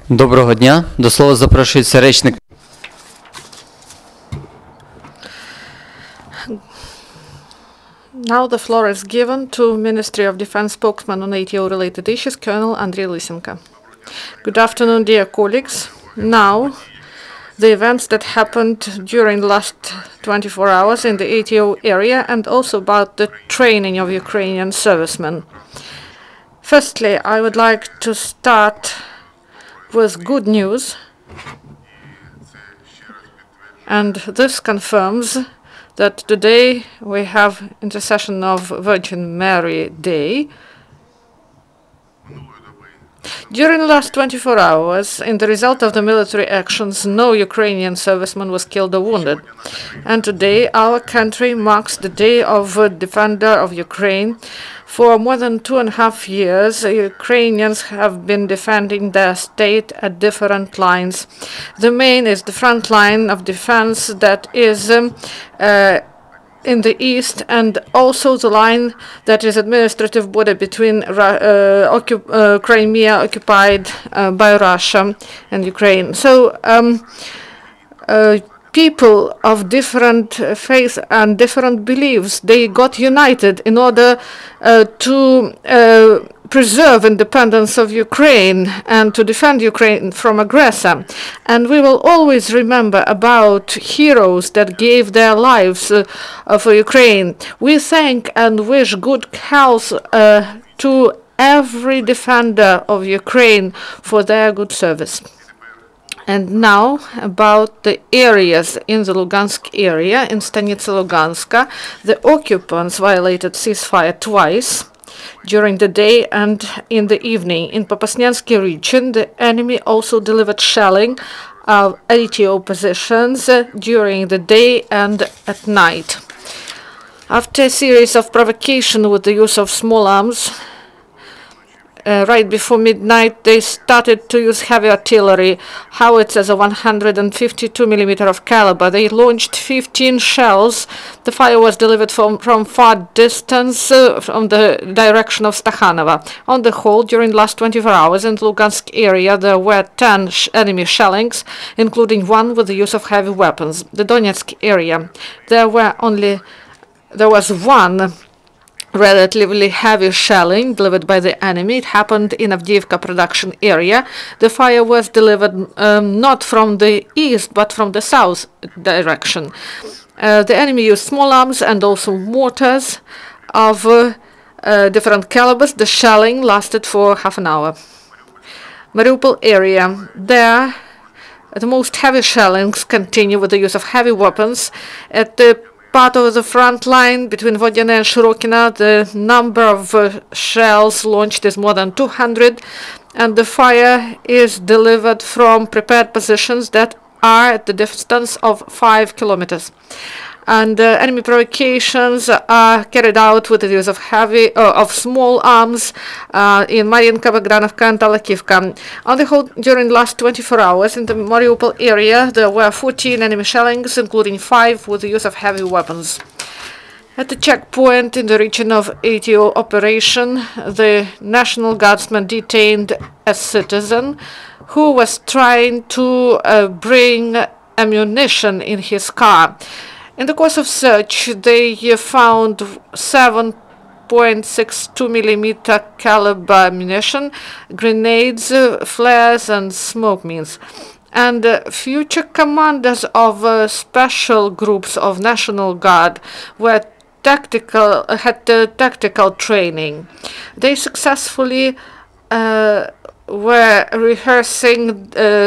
Доброго дня. До слова запрошується речник. Now the floor is given to Ministry of Defense spokesman on ATO-related issues, Colonel Andriy Lysenko. Good afternoon, dear colleagues. Now, the events that happened during the last 24 hours in the ATO area and also about the training of Ukrainian servicemen. Firstly, I would like to start with good news. And this confirms that today we have intercession of Virgin Mary Day. During the last 24 hours, in the result of the military actions, no Ukrainian serviceman was killed or wounded. And today, our country marks the Day of Defender of Ukraine. For more than 2.5 years, Ukrainians have been defending their state at different lines. The main is the front line of defense that is in the east, and also the line that is administrative border between Crimea occupied by Russia and Ukraine. So people of different faiths and different beliefs, they got united in order to preserve independence of Ukraine and to defend Ukraine from aggressor. And we will always remember about heroes that gave their lives for Ukraine. We thank and wish good health to every defender of Ukraine for their good service. And now about the areas in the Lugansk area, in Stanitsa Luganska, the occupants violated ceasefire twice during the day and in the evening. In Popasnyansky region, the enemy also delivered shelling of ATO positions during the day and at night. After a series of provocation with the use of small arms, right before midnight, they started to use heavy artillery, howitzers of 152 mm of caliber. They launched 15 shells. The fire was delivered from far distance from the direction of Stakhanova. On the whole, during the last 24 hours in the Lugansk area, there were 10 enemy shellings, including one with the use of heavy weapons. The Donetsk area, there was one relatively heavy shelling delivered by the enemy. It happened in Avdiivka production area. The fire was delivered not from the east, but from the south direction. The enemy used small arms and also mortars of different calibers. The shelling lasted for half an hour. Mariupol area, there the most heavy shellings continue with the use of heavy weapons. At the part of the front line between Vodina and Shirokina, the number of shells launched is more than 200, and the fire is delivered from prepared positions that are at the distance of 5 kilometers. And enemy provocations are carried out with the use of small arms in Mariinka, Bogdanovka, and Talakivka. On the whole, during the last 24 hours in the Mariupol area, there were 14 enemy shellings, including 5 with the use of heavy weapons. At the checkpoint in the region of ATO operation, the National Guardsman detained a citizen who was trying to bring ammunition in his car. In the course of search, they found 7.62 mm caliber ammunition, grenades, flares, and smoke means. And future commanders of special groups of National Guard had tactical training. They successfully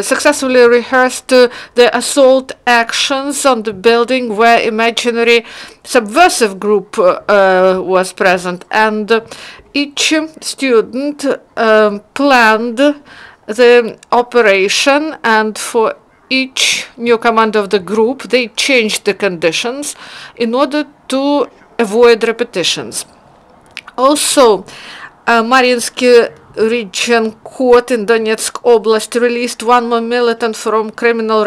successfully rehearsed the assault actions on the building where imaginary subversive group was present, and each student planned the operation, and for each new commander of the group they changed the conditions in order to avoid repetitions. Also, Mariinsky region court in Donetsk Oblast released one more militant from criminal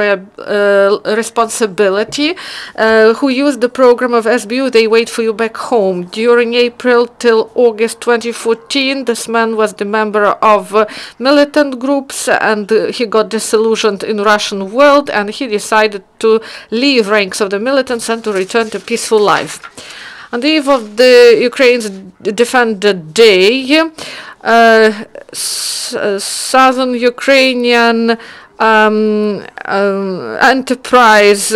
responsibility who used the program of SBU, They Wait for You Back Home. During April till August 2014, this man was the member of militant groups, and he got disillusioned in Russian world, and he decided to leave ranks of the militants and to return to peaceful life. On the eve of the Ukraine's Defender Day, Southern Ukrainian enterprise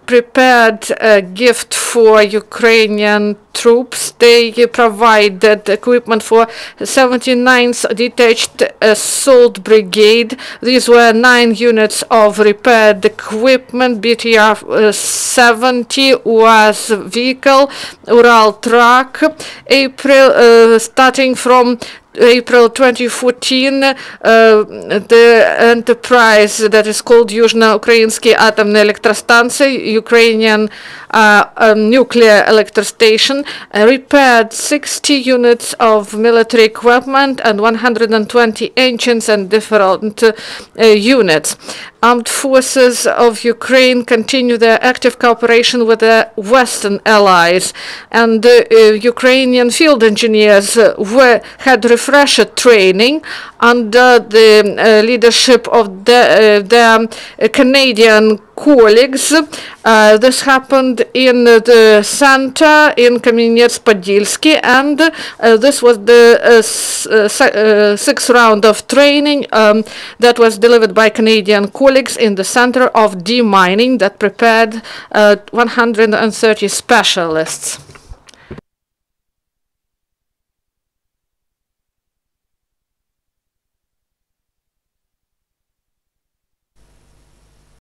prepared a gift for Ukrainian troops. They provided equipment for 79th Detached Assault Brigade. These were 9 units of repaired equipment, BTR 70 was vehicle, Ural truck. Starting from April 2014, the enterprise that is called Южноукраїнські атомні електростанції, Ukrainian nuclear electrostation, repaired 60 units of military equipment and 120 engines and different units. Armed forces of Ukraine continue their active cooperation with their Western allies, and Ukrainian field engineers had refresher training under the leadership of their Canadian colleagues. This happened in the center in Kamenets-Podilsky, and this was the 6th round of training that was delivered by Canadian colleagues in the Center of Demining that prepared 130 specialists.